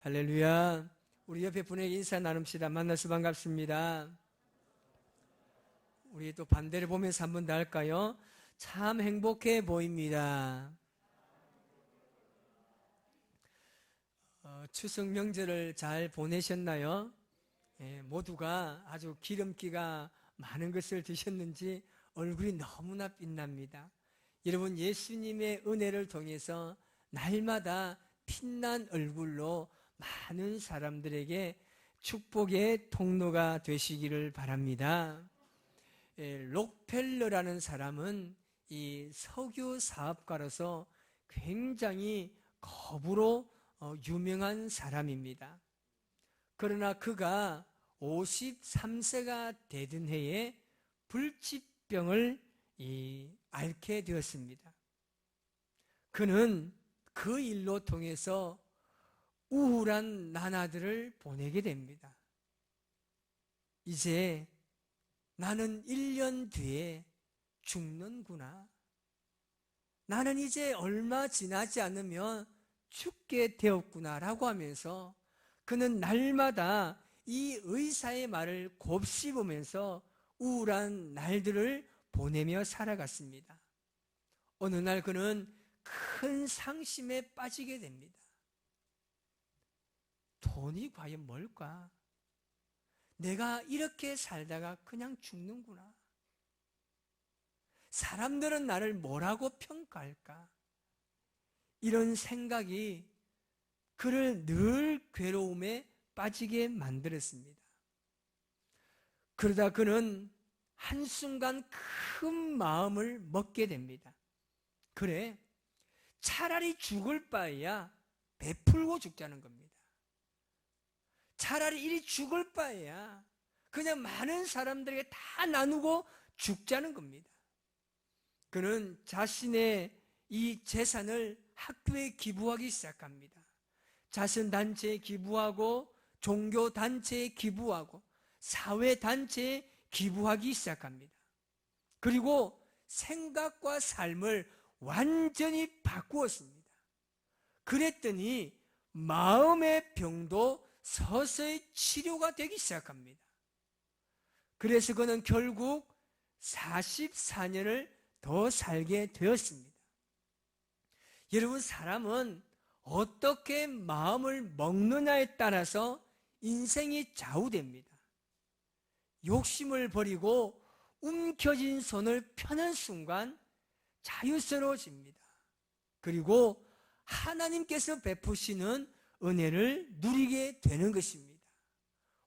할렐루야. 우리 옆에 분에게 인사 나눕시다. 만나서 반갑습니다. 우리 또 반대를 보면서 한 번 더 할까요? 참 행복해 보입니다. 추석 명절을 잘 보내셨나요? 모두가 아주 기름기가 많은 것을 드셨는지 얼굴이 너무나 빛납니다. 여러분, 예수님의 은혜를 통해서 날마다 빛난 얼굴로 많은 사람들에게 축복의 통로가 되시기를 바랍니다. 록펠러라는 사람은 이 석유 사업가로서 굉장히 거부로 유명한 사람입니다. 그러나 그가 53세가 되던 해에 불치병을 앓게 되었습니다. 그는 그 일로 통해서 우울한 나날들을 보내게 됩니다. 이제 나는 1년 뒤에 죽는구나. 나는 이제 얼마 지나지 않으면 죽게 되었구나 라고 하면서 그는 날마다 이 의사의 말을 곱씹으면서 우울한 날들을 보내며 살아갔습니다. 어느 날 그는 큰 상심에 빠지게 됩니다. 돈이 과연 뭘까? 내가 이렇게 살다가 그냥 죽는구나. 사람들은 나를 뭐라고 평가할까? 이런 생각이 그를 늘 괴로움에 빠지게 만들었습니다. 그러다 그는 한순간 큰 마음을 먹게 됩니다. 그래, 차라리 죽을 바에야 베풀고 죽자는 겁니다. 차라리 이리 죽을 바에야 그냥 많은 사람들에게 다 나누고 죽자는 겁니다. 그는 자신의 이 재산을 학교에 기부하기 시작합니다. 자선단체에 기부하고 종교단체에 기부하고 사회단체에 기부하기 시작합니다. 그리고 생각과 삶을 완전히 바꾸었습니다. 그랬더니 마음의 병도 서서히 치료가 되기 시작합니다. 그래서 그는 결국 44년을 더 살게 되었습니다. 여러분, 사람은 어떻게 마음을 먹느냐에 따라서 인생이 좌우됩니다. 욕심을 버리고 움켜진 손을 펴는 순간 자유스러워집니다. 그리고 하나님께서 베푸시는 은혜를 누리게 되는 것입니다.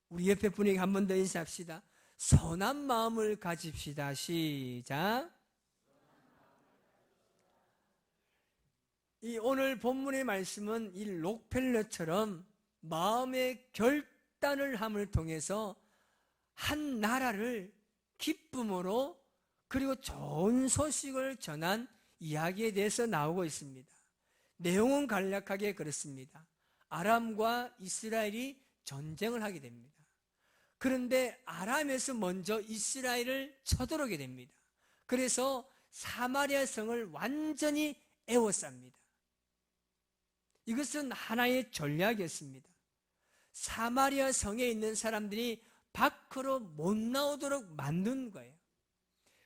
우리 옆에 분에게 한 번 더 인사합시다. 선한 마음을 가집시다. 시작. 이 오늘 본문의 말씀은 이 록펠러처럼 마음의 결단을 함을 통해서 한 나라를 기쁨으로 그리고 좋은 소식을 전한 이야기에 대해서 나오고 있습니다. 내용은 간략하게 그렇습니다. 아람과 이스라엘이 전쟁을 하게 됩니다. 그런데 아람에서 먼저 이스라엘을 쳐들어오게 됩니다. 그래서 사마리아 성을 완전히 에워쌉니다. 이것은 하나의 전략이었습니다. 사마리아 성에 있는 사람들이 밖으로 못 나오도록 만든 거예요.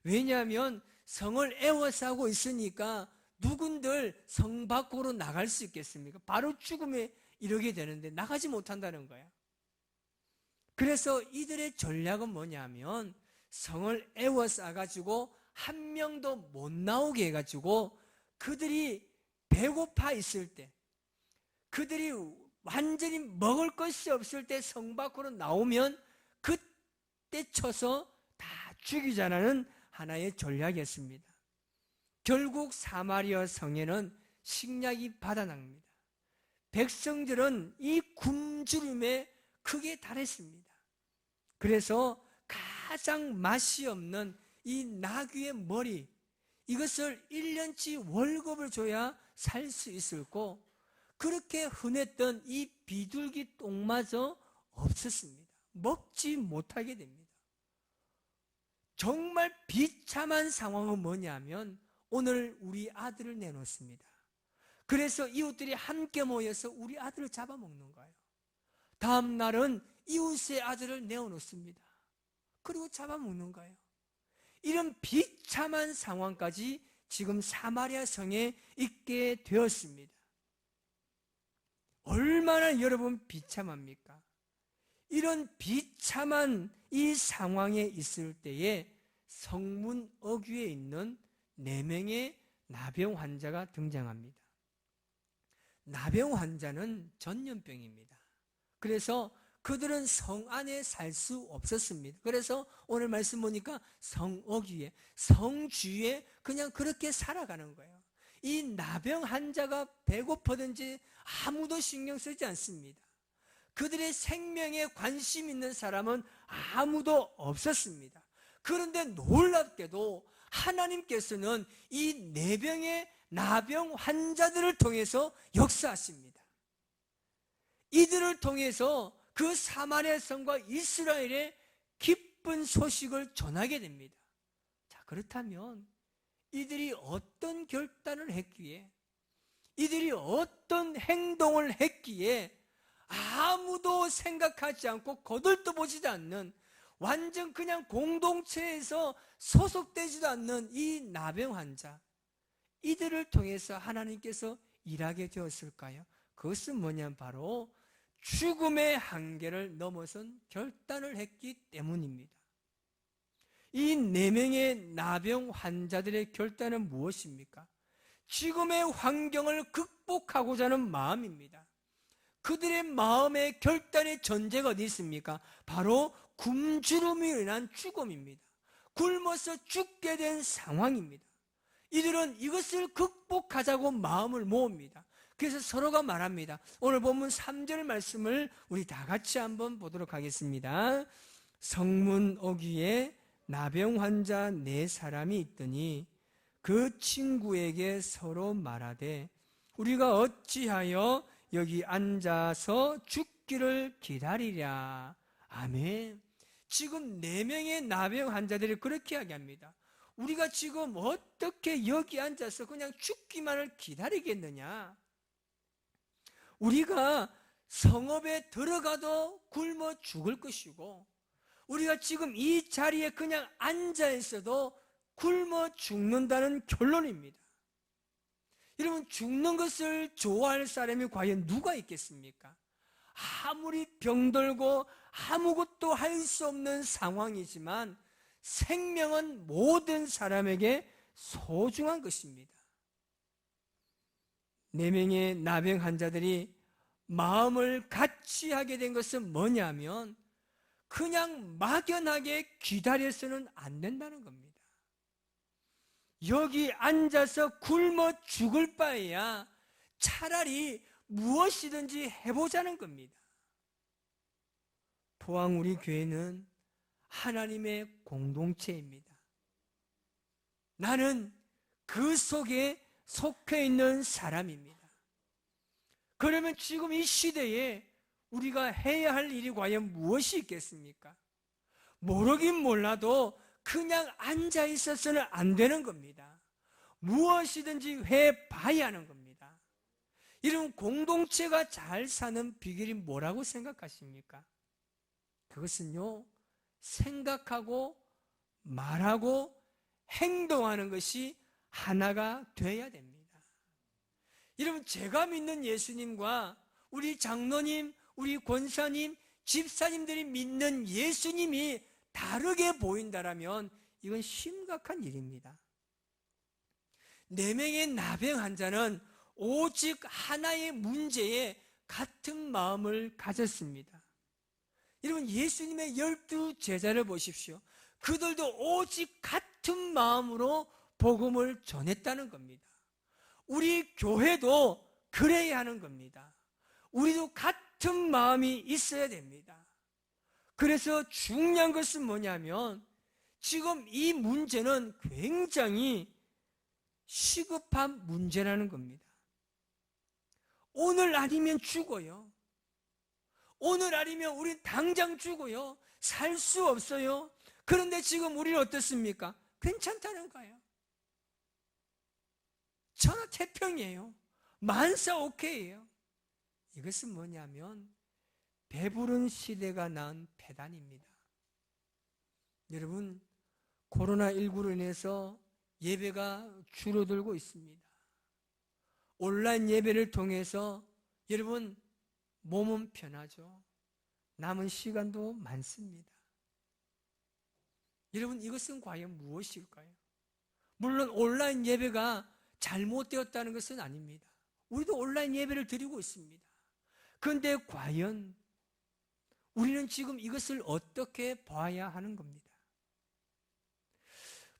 왜냐하면 성을 에워싸고 있으니까 누군들 성 밖으로 나갈 수 있겠습니까? 바로 죽음에 이르게 되는데 나가지 못한다는 거야. 그래서 이들의 전략은 뭐냐면 성을 에워싸가지고 한 명도 못 나오게 해가지고 그들이 배고파 있을 때, 그들이 완전히 먹을 것이 없을 때 성 밖으로 나오면 그때 쳐서 다 죽이자라는 하나의 전략이었습니다. 결국 사마리아 성에는 식량이 바다납니다. 백성들은 이 굶주림에 크게 달했습니다. 그래서 가장 맛이 없는 이 나귀의 머리, 이것을 1년치 월급을 줘야 살 수 있었고, 그렇게 흔했던 이 비둘기 똥마저 없었습니다. 먹지 못하게 됩니다. 정말 비참한 상황은 뭐냐면 오늘 우리 아들을 내놓습니다. 그래서 이웃들이 함께 모여서 우리 아들을 잡아먹는 거예요. 다음 날은 이웃의 아들을 내어놓습니다. 그리고 잡아먹는 거예요. 이런 비참한 상황까지 지금 사마리아 성에 있게 되었습니다. 얼마나 여러분 비참합니까? 이런 비참한 이 상황에 있을 때에 성문 어귀에 있는 4명의 나병 환자가 등장합니다. 나병 환자는 전염병입니다. 그래서 그들은 성 안에 살 수 없었습니다. 그래서 오늘 말씀 보니까 성 어귀에, 성 주위에 그냥 그렇게 살아가는 거예요. 이 나병 환자가 배고프든지 아무도 신경 쓰지 않습니다. 그들의 생명에 관심 있는 사람은 아무도 없었습니다. 그런데 놀랍게도 하나님께서는 이 4병의 나병 환자들을 통해서 역사하십니다. 이들을 통해서 그 사마리아 성과 이스라엘의 기쁜 소식을 전하게 됩니다. 자, 그렇다면 이들이 어떤 결단을 했기에, 이들이 어떤 행동을 했기에 아무도 생각하지 않고 거들떠 보지도 않는, 완전 그냥 공동체에서 소속되지도 않는 이 나병 환자, 이들을 통해서 하나님께서 일하게 되었을까요? 그것은 뭐냐면 바로 죽음의 한계를 넘어선 결단을 했기 때문입니다. 이 4명의 나병 환자들의 결단은 무엇입니까? 지금의 환경을 극복하고자 하는 마음입니다. 그들의 마음의 결단의 전제가 어디 있습니까? 바로 굶주림으로 인한 죽음입니다. 굶어서 죽게 된 상황입니다. 이들은 이것을 극복하자고 마음을 모읍니다. 그래서 서로가 말합니다. 오늘 본문 3절 말씀을 우리 다 같이 한번 보도록 하겠습니다. 성문 어귀에 나병 환자 4사람이 있더니 그 친구에게 서로 말하되 우리가 어찌하여 여기 앉아서 죽기를 기다리랴. 아멘. 지금 4명의 나병 환자들이 그렇게 이야기합니다. 우리가 지금 어떻게 여기 앉아서 그냥 죽기만을 기다리겠느냐? 우리가 성읍에 들어가도 굶어 죽을 것이고, 우리가 지금 이 자리에 그냥 앉아 있어도 굶어 죽는다는 결론입니다. 여러분, 죽는 것을 좋아할 사람이 과연 누가 있겠습니까? 아무리 병들고 아무것도 할 수 없는 상황이지만 생명은 모든 사람에게 소중한 것입니다. 4명의 나병 환자들이 마음을 같이 하게 된 것은 뭐냐면 그냥 막연하게 기다려서는 안 된다는 겁니다. 여기 앉아서 굶어 죽을 바에야 차라리 무엇이든지 해보자는 겁니다. 포항 우리 교회는 하나님의 공동체입니다. 나는 그 속에 속해 있는 사람입니다. 그러면 지금 이 시대에 우리가 해야 할 일이 과연 무엇이 있겠습니까? 모르긴 몰라도 그냥 앉아 있어서는 안 되는 겁니다. 무엇이든지 해봐야 하는 겁니다. 이런 공동체가 잘 사는 비결이 뭐라고 생각하십니까? 그것은요, 생각하고 말하고 행동하는 것이 하나가 되어야 됩니다. 여러분, 제가 믿는 예수님과 우리 장로님, 우리 권사님, 집사님들이 믿는 예수님이 다르게 보인다라면 이건 심각한 일입니다. 4명의 나병 환자는 오직 하나의 문제에 같은 마음을 가졌습니다. 여러분, 예수님의 12제자를 보십시오. 그들도 오직 같은 마음으로 복음을 전했다는 겁니다. 우리 교회도 그래야 하는 겁니다. 우리도 같은 마음이 있어야 됩니다. 그래서 중요한 것은 뭐냐면 지금 이 문제는 굉장히 시급한 문제라는 겁니다. 오늘 아니면 죽어요. 오늘 아니면 우리 당장 죽어요. 살 수 없어요. 그런데 지금 우리는 어떻습니까? 괜찮다는 거예요. 천하태평이에요. 만사 오케이예요. 이것은 뭐냐면 배부른 시대가 낳은 배단입니다. 여러분, 코로나19로 인해서 예배가 줄어들고 있습니다. 온라인 예배를 통해서 여러분, 몸은 편하죠. 남은 시간도 많습니다. 여러분, 이것은 과연 무엇일까요? 물론 온라인 예배가 잘못되었다는 것은 아닙니다. 우리도 온라인 예배를 드리고 있습니다. 그런데 과연 우리는 지금 이것을 어떻게 봐야 하는 겁니다.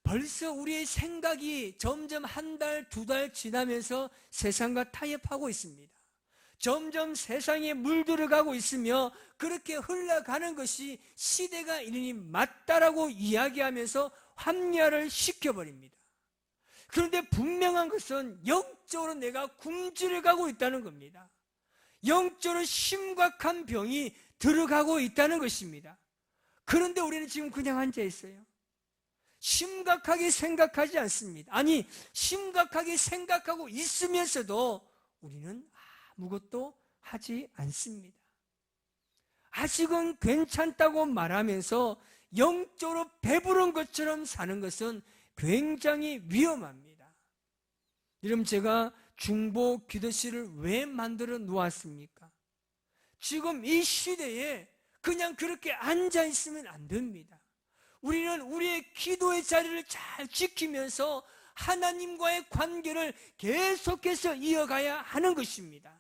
벌써 우리의 생각이 점점 한 달, 두 달 지나면서 세상과 타협하고 있습니다. 점점 세상에 물들어가고 있으며 그렇게 흘러가는 것이 시대가 이르니 맞다라고 이야기하면서 합리화를 시켜버립니다. 그런데 분명한 것은 영적으로 내가 굶주려가고 있다는 겁니다. 영적으로 심각한 병이 들어가고 있다는 것입니다. 그런데 우리는 지금 그냥 앉아 있어요. 심각하게 생각하지 않습니다. 아니, 심각하게 생각하고 있으면서도 우리는 아무것도 하지 않습니다. 아직은 괜찮다고 말하면서 영적으로 배부른 것처럼 사는 것은 굉장히 위험합니다. 여러분, 제가 중보 기도실을 왜 만들어 놓았습니까? 지금 이 시대에 그냥 그렇게 앉아 있으면 안 됩니다. 우리는 우리의 기도의 자리를 잘 지키면서 하나님과의 관계를 계속해서 이어가야 하는 것입니다.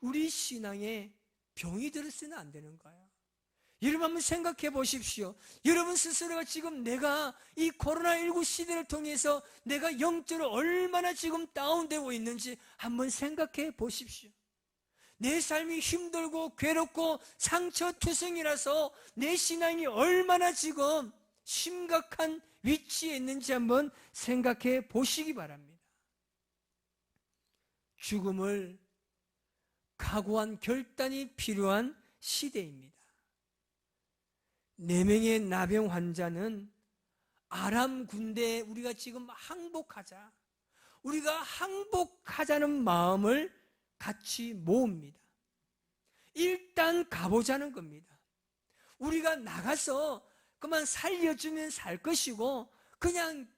우리 신앙에 병이 들었으면 안 되는 거예요. 여러분 한번 생각해 보십시오. 여러분 스스로가 지금 내가 이 코로나19 시대를 통해서 내가 영적으로 얼마나 지금 다운되고 있는지 한번 생각해 보십시오. 내 삶이 힘들고 괴롭고 상처투성이라서 내 신앙이 얼마나 지금 심각한 위치에 있는지 한번 생각해 보시기 바랍니다. 죽음을 각오한 결단이 필요한 시대입니다. 4명의 나병 환자는 아람 군대에 우리가 지금 항복하자, 우리가 항복하자는 마음을 같이 모읍니다. 일단 가보자는 겁니다. 우리가 나가서 그만 살려주면 살 것이고 그냥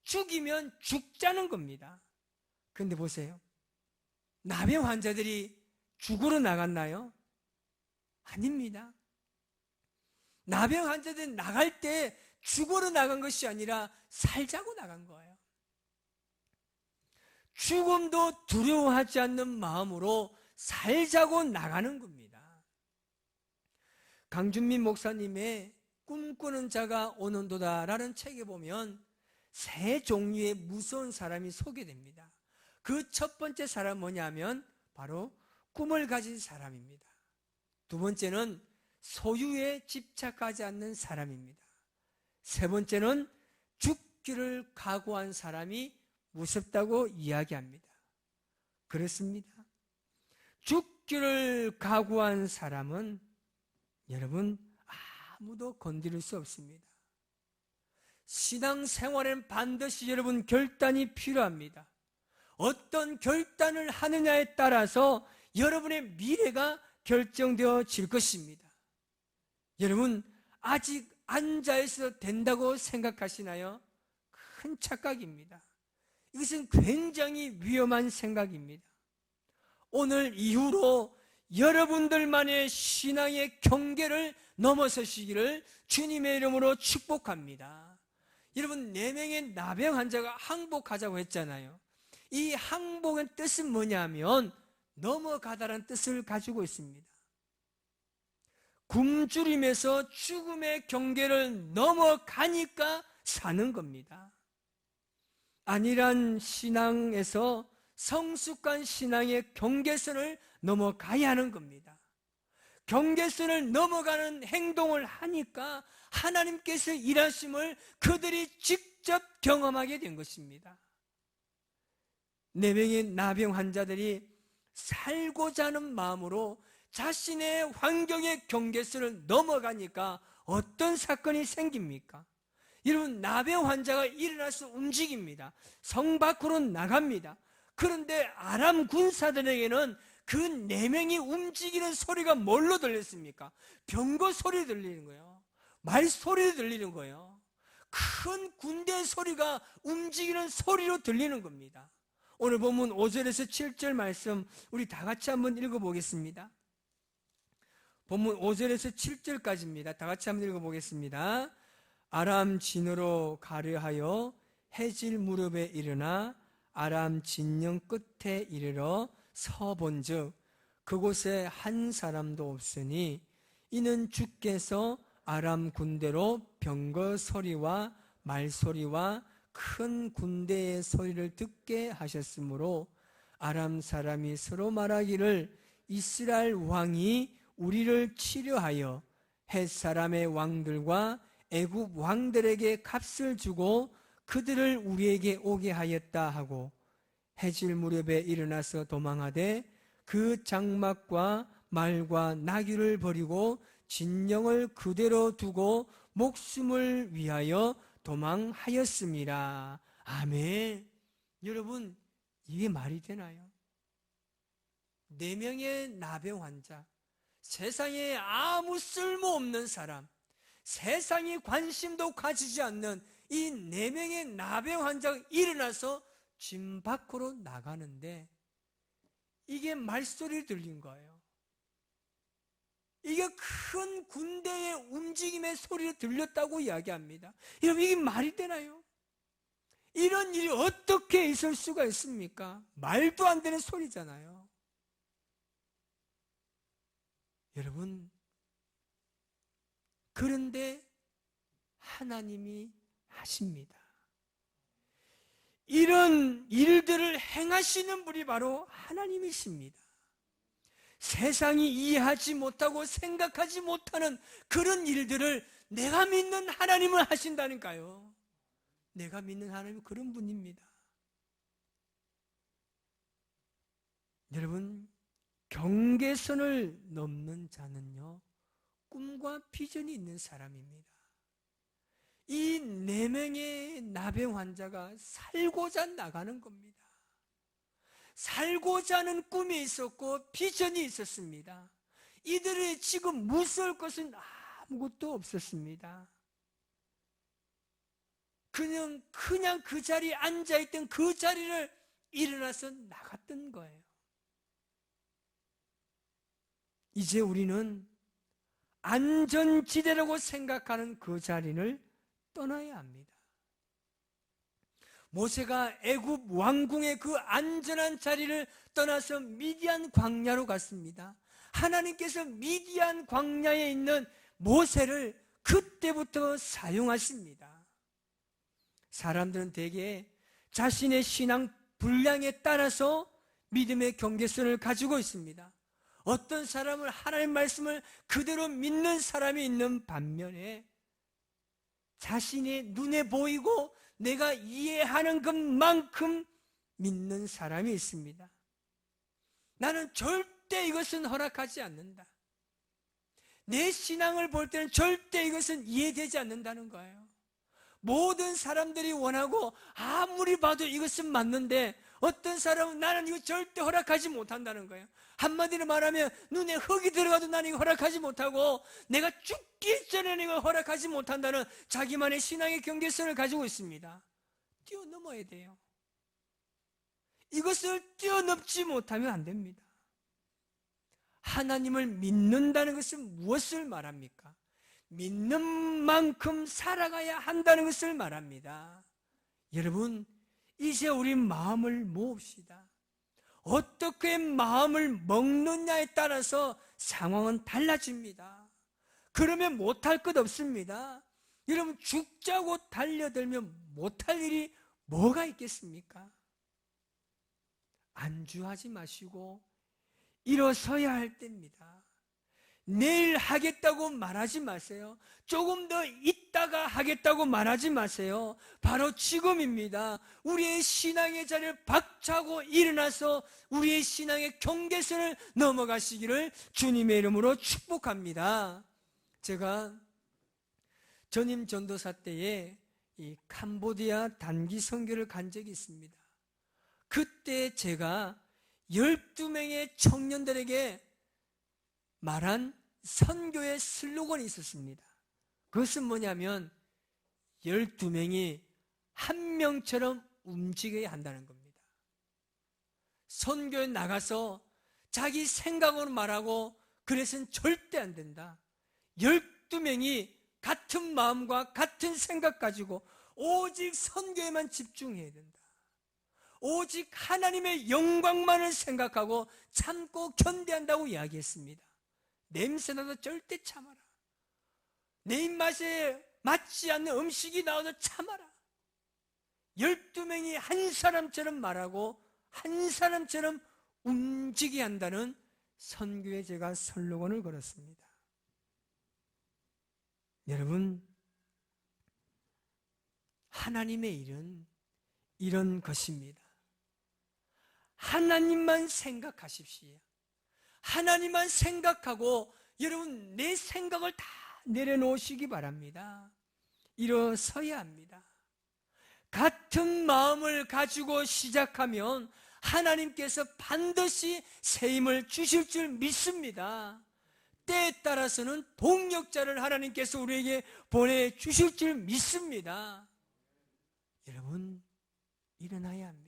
죽이면 죽자는 겁니다. 그런데 보세요. 나병 환자들이 죽으러 나갔나요? 아닙니다. 나병 환자들은 나갈 때 죽으러 나간 것이 아니라 살자고 나간 거예요. 죽음도 두려워하지 않는 마음으로 살자고 나가는 겁니다. 강준민 목사님의 꿈꾸는 자가 오는도다라는 책에 보면 3 종류의 무서운 사람이 소개됩니다. 그 첫 번째 사람은 뭐냐면 바로 꿈을 가진 사람입니다. 두 번째는 소유에 집착하지 않는 사람입니다. 3번째는 죽기를 각오한 사람이 무섭다고 이야기합니다. 그렇습니다. 죽기를 각오한 사람은 여러분 아무도 건드릴 수 없습니다. 신앙생활엔 반드시 여러분 결단이 필요합니다. 어떤 결단을 하느냐에 따라서 여러분의 미래가 결정되어질 것입니다. 여러분 아직 앉아있어도 된다고 생각하시나요? 큰 착각입니다. 이것은 굉장히 위험한 생각입니다. 오늘 이후로 여러분들만의 신앙의 경계를 넘어서시기를 주님의 이름으로 축복합니다. 여러분 4명의 나병 환자가 항복하자고 했잖아요. 이 항복의 뜻은 뭐냐면 넘어가다라는 뜻을 가지고 있습니다. 굶주림에서 죽음의 경계를 넘어가니까 사는 겁니다. 안일한 신앙에서 성숙한 신앙의 경계선을 넘어가야 하는 겁니다. 경계선을 넘어가는 행동을 하니까 하나님께서 일하심을 그들이 직접 경험하게 된 것입니다. 4명의 나병 환자들이 살고자 하는 마음으로 자신의 환경의 경계선을 넘어가니까 어떤 사건이 생깁니까? 여러분 나병 환자가 일어나서 움직입니다. 성 밖으로 나갑니다. 그런데 아람 군사들에게는 그 네 명이 움직이는 소리가 뭘로 들렸습니까? 병거 소리 들리는 거예요. 말소리 들리는 거예요. 큰 군대 소리가 움직이는 소리로 들리는 겁니다. 오늘 본문 5절에서 7절 말씀 우리 다 같이 한번 읽어보겠습니다. 본문 5절에서 7절까지입니다. 다 같이 한번 읽어보겠습니다. 아람 진으로 가려하여 해질 무렵에 일어나 아람 진영 끝에 이르러 서본즉 그곳에 한 사람도 없으니 이는 주께서 아람 군대로 병거 소리와 말소리와 큰 군대의 소리를 듣게 하셨으므로 아람 사람이 서로 말하기를 이스라엘 왕이 우리를 치려하여 헷 사람의 왕들과 애굽 왕들에게 값을 주고 그들을 우리에게 오게 하였다 하고 해질 무렵에 일어나서 도망하되 그 장막과 말과 나귀를 버리고 진영을 그대로 두고 목숨을 위하여 도망하였습니다. 아멘. 여러분, 이게 말이 되나요? 4명의 나병 환자, 세상에 아무 쓸모없는 사람, 세상이 관심도 가지지 않는 이 4명의 나병 환자가 일어나서 집 밖으로 나가는데 이게 말소리 들린 거예요. 이게 큰 군대의 움직임의 소리를 들렸다고 이야기합니다. 여러분, 이게 말이 되나요? 이런 일이 어떻게 있을 수가 있습니까? 말도 안 되는 소리잖아요. 여러분, 그런데 하나님이 하십니다. 이런 일들을 행하시는 분이 바로 하나님이십니다. 세상이 이해하지 못하고 생각하지 못하는 그런 일들을 내가 믿는 하나님은 하신다니까요. 내가 믿는 하나님은 그런 분입니다. 여러분, 경계선을 넘는 자는요, 꿈과 비전이 있는 사람입니다. 이 4명의 나병 환자가 살고자 나가는 겁니다. 살고자 하는 꿈이 있었고 비전이 있었습니다. 이들이 지금 무서울 것은 아무것도 없었습니다. 그냥 그 자리에 앉아있던 그 자리를 일어나서 나갔던 거예요. 이제 우리는 안전지대라고 생각하는 그 자리를 떠나야 합니다. 모세가 애굽 왕궁의 그 안전한 자리를 떠나서 미디안 광야로 갔습니다. 하나님께서 미디안 광야에 있는 모세를 그때부터 사용하십니다. 사람들은 대개 자신의 신앙 분량에 따라서 믿음의 경계선을 가지고 있습니다. 어떤 사람은 하나님의 말씀을 그대로 믿는 사람이 있는 반면에 자신의 눈에 보이고 내가 이해하는 것만큼 믿는 사람이 있습니다. 나는 절대 이것은 허락하지 않는다. 내 신앙을 볼 때는 절대 이것은 이해되지 않는다는 거예요. 모든 사람들이 원하고 아무리 봐도 이것은 맞는데 어떤 사람은 나는 이거 절대 허락하지 못한다는 거예요. 한마디로 말하면 눈에 흙이 들어가도 나는 이거 허락하지 못하고 내가 죽기 전에는 이걸 허락하지 못한다는 자기만의 신앙의 경계선을 가지고 있습니다. 뛰어넘어야 돼요. 이것을 뛰어넘지 못하면 안 됩니다. 하나님을 믿는다는 것은 무엇을 말합니까? 믿는 만큼 살아가야 한다는 것을 말합니다. 여러분, 이제 우리 마음을 모읍시다. 어떻게 마음을 먹느냐에 따라서 상황은 달라집니다. 그러면 못할 것 없습니다. 여러분, 죽자고 달려들면 못할 일이 뭐가 있겠습니까? 안주하지 마시고 일어서야 할 때입니다. 내일 하겠다고 말하지 마세요. 조금 더 있다가 하겠다고 말하지 마세요. 바로 지금입니다. 우리의 신앙의 자리를 박차고 일어나서 우리의 신앙의 경계선을 넘어가시기를 주님의 이름으로 축복합니다. 제가 전임 전도사 때에 이 캄보디아 단기 선교를 간 적이 있습니다. 그때 제가 12명의 청년들에게 말한 선교의 슬로건이 있었습니다. 그것은 뭐냐면 12명이 한 명처럼 움직여야 한다는 겁니다. 선교에 나가서 자기 생각으로 말하고 그래서는 절대 안 된다. 12명이 같은 마음과 같은 생각 가지고 오직 선교에만 집중해야 된다. 오직 하나님의 영광만을 생각하고 참고 견뎌한다고 이야기했습니다. 냄새나도 절대 참아라. 내 입맛에 맞지 않는 음식이 나와도 참아라. 12명이 한 사람처럼 말하고 한 사람처럼 움직여야 한다는 선교에 제가 슬로건을 걸었습니다. 여러분, 하나님의 일은 이런 것입니다. 하나님만 생각하십시오. 하나님만 생각하고 여러분 내 생각을 다 내려놓으시기 바랍니다. 일어서야 합니다. 같은 마음을 가지고 시작하면 하나님께서 반드시 새 힘을 주실 줄 믿습니다. 때에 따라서는 동력자를 하나님께서 우리에게 보내주실 줄 믿습니다. 여러분, 일어나야 합니다.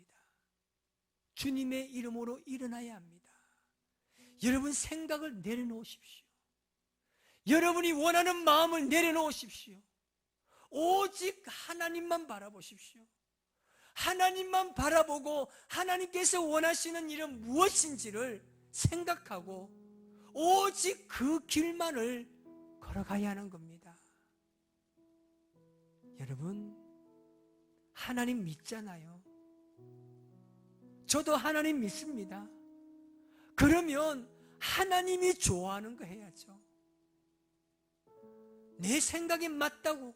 주님의 이름으로 일어나야 합니다. 여러분 생각을 내려놓으십시오. 여러분이 원하는 마음을 내려놓으십시오. 오직 하나님만 바라보십시오. 하나님만 바라보고 하나님께서 원하시는 일은 무엇인지를 생각하고 오직 그 길만을 걸어가야 하는 겁니다. 여러분, 하나님 믿잖아요. 저도 하나님 믿습니다. 그러면 하나님이 좋아하는 거 해야죠. 내 생각이 맞다고,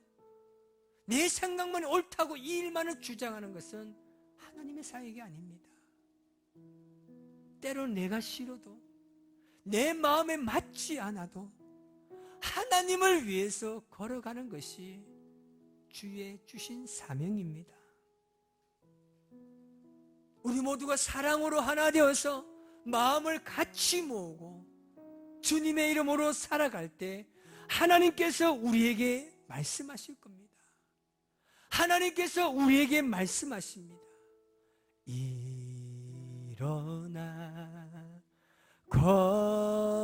내 생각만 옳다고 이 일만을 주장하는 것은 하나님의 사역이 아닙니다. 때로 내가 싫어도, 내 마음에 맞지 않아도 하나님을 위해서 걸어가는 것이 주의 주신 사명입니다. 우리 모두가 사랑으로 하나 되어서 마음을 같이 모으고 주님의 이름으로 살아갈 때 하나님께서 우리에게 말씀하실 겁니다. 하나님께서 우리에게 말씀하십니다. 일어나 걸어라.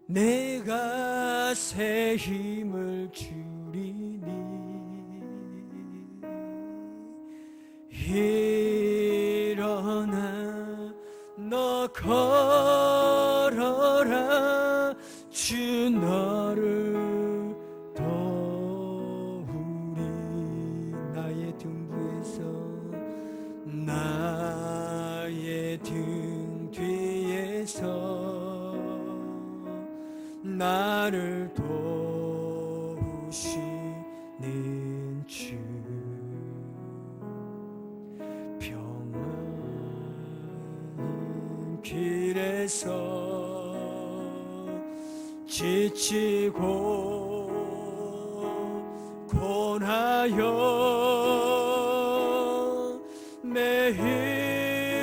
내가 새 힘을 주리니 일어나 너 걸어라. 주 너를 도우리. 나의 등부에서 나의 등 뒤에서 나를 도우시는 주. 평안 길에서 지치고 고나여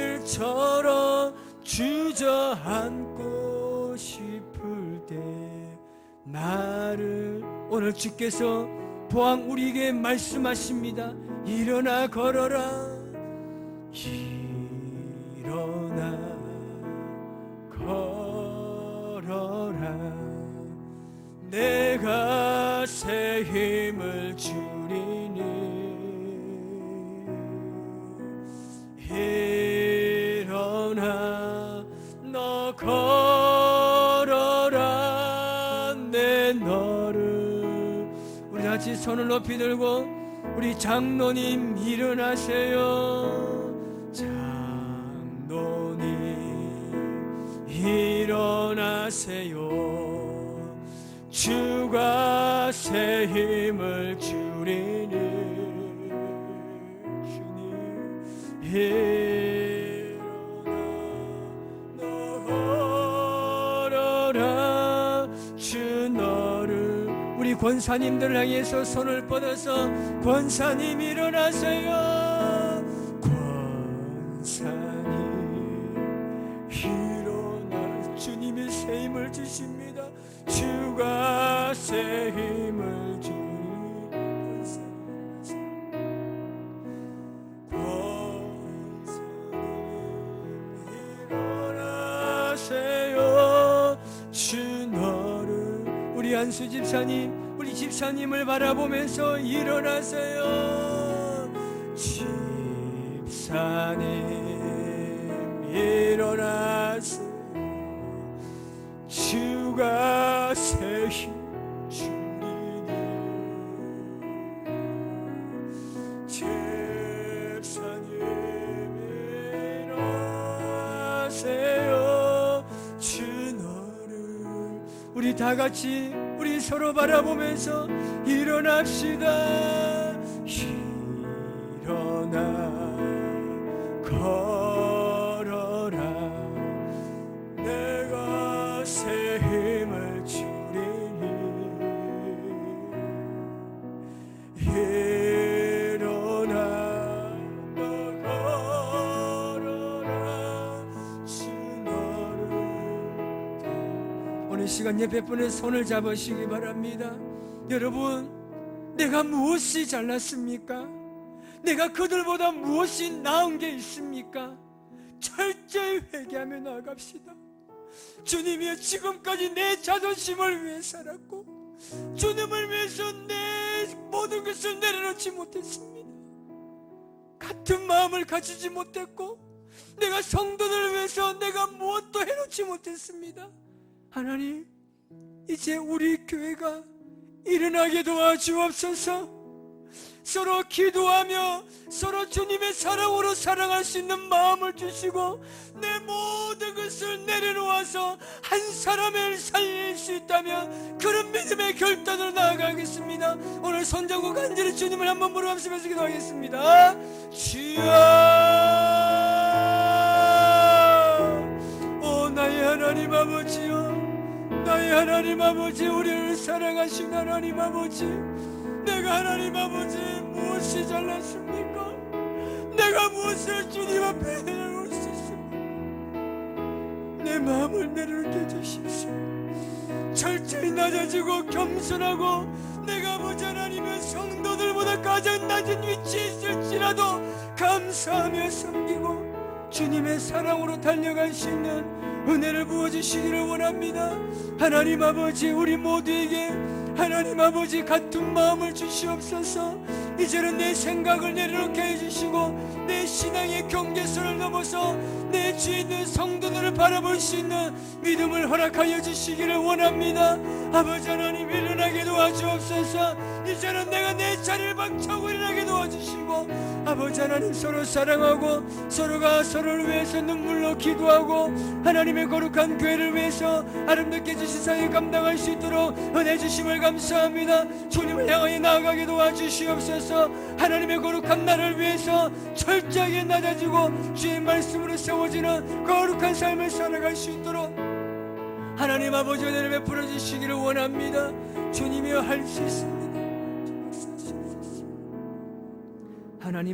매일처럼 주저앉고 싶을 때 나를 오늘 주께서 보ang 우리에게 말씀하십니다. 일어나 걸어라. 일어나 걸어라. 내가 새 힘을 주리니 일어나 너 걸어라. 내 너를. 우리 같이 손을 높이 들고 우리 장로님 일어나세요. 장로님 일어나세요. 주가 새 힘을 주리니 주님 일어나 너 걸어라. 주 너를. 우리 권사님들 향해서 손을 뻗어서 권사님 일어나세요. 권사님 새 힘을 주십니다. 주가 새 힘을 주시옵소서. 일어나세요. 주 너를, 우리 안수 집사님, 우리 집사님을 바라보면서 일어나세요. 집사님 일어나세요. 주가 새 힘 주리니. 집사님 일어나세요. 주 너를, 우리 다 같이 우리 서로 바라보면서 일어납시다. 일어나 걸어라. 내가 새 힘을 주리니. 일어나 걸어라. 주 너를. 오늘 시간 예배분의 손을 잡으시기 바랍니다. 여러분, 내가 무엇이 잘났습니까? 내가 그들보다 무엇이 나은 게 있습니까? 철저히 회개하며 나아갑시다. 주님이여, 지금까지 내 자존심을 위해 살았고 주님을 위해서 내 모든 것을 내려놓지 못했습니다. 같은 마음을 가지지 못했고 내가 성도들을 위해서 내가 무엇도 해놓지 못했습니다. 하나님, 이제 우리 교회가 일어나게 도와주옵소서. 서로 기도하며 서로 주님의 사랑으로 사랑할 수 있는 마음을 주시고 내 모든 것을 내려놓아서 한 사람을 살릴 수 있다면 그런 믿음의 결단으로 나아가겠습니다. 오늘 손잡고 간절히 주님을 한번 부르짖으면서 기도하겠습니다. 주여, 오 나의 하나님 아버지여, 나의 하나님 아버지, 우리를 사랑하신 하나님 아버지, 내가 하나님 아버지 무엇이 잘났습니까? 내가 무엇을 주님 앞에 내려놓을 수 있습니까? 내 마음을 내려놓게 해주십시오. 철저히 낮아지고 겸손하고 내가 아버지 하나님의 성도들보다 가장 낮은 위치에 있을지라도 감사하며 섬기고 주님의 사랑으로 달려갈 수 있는 은혜를 부어주시기를 원합니다. 하나님 아버지, 우리 모두에게 하나님 아버지 같은 마음을 주시옵소서. 이제는 내 생각을 내려놓게 해주시고 내 신앙의 경계선을 넘어서 내 주에 있는 성도들을 바라볼 수 있는 믿음을 허락하여 주시기를 원합니다. 아버지 하나님, 일어나게 도와주옵소서. 이제는 내가 내 자리를 박차고 일어나게 도와주시고 아버지 하나님, 서로 사랑하고 서로가 서로를 위해서 눈물로 기도하고 하나님의 거룩한 교회를 위해서 아름답게 주신 사역을 감당할 수 있도록 은혜 주심을 감사합니다. 주님을 향하여 나아가게 도와주시옵소서. 하나님의 거룩한 나라를 위해서 철저하게 낮아지고 주의 말씀으로 세워지는 거룩한 삶을 살아갈 수 있도록 하나님 아버지 은혜를 베풀어 주시기를 원합니다. 주님이여, 할 수 있습니다.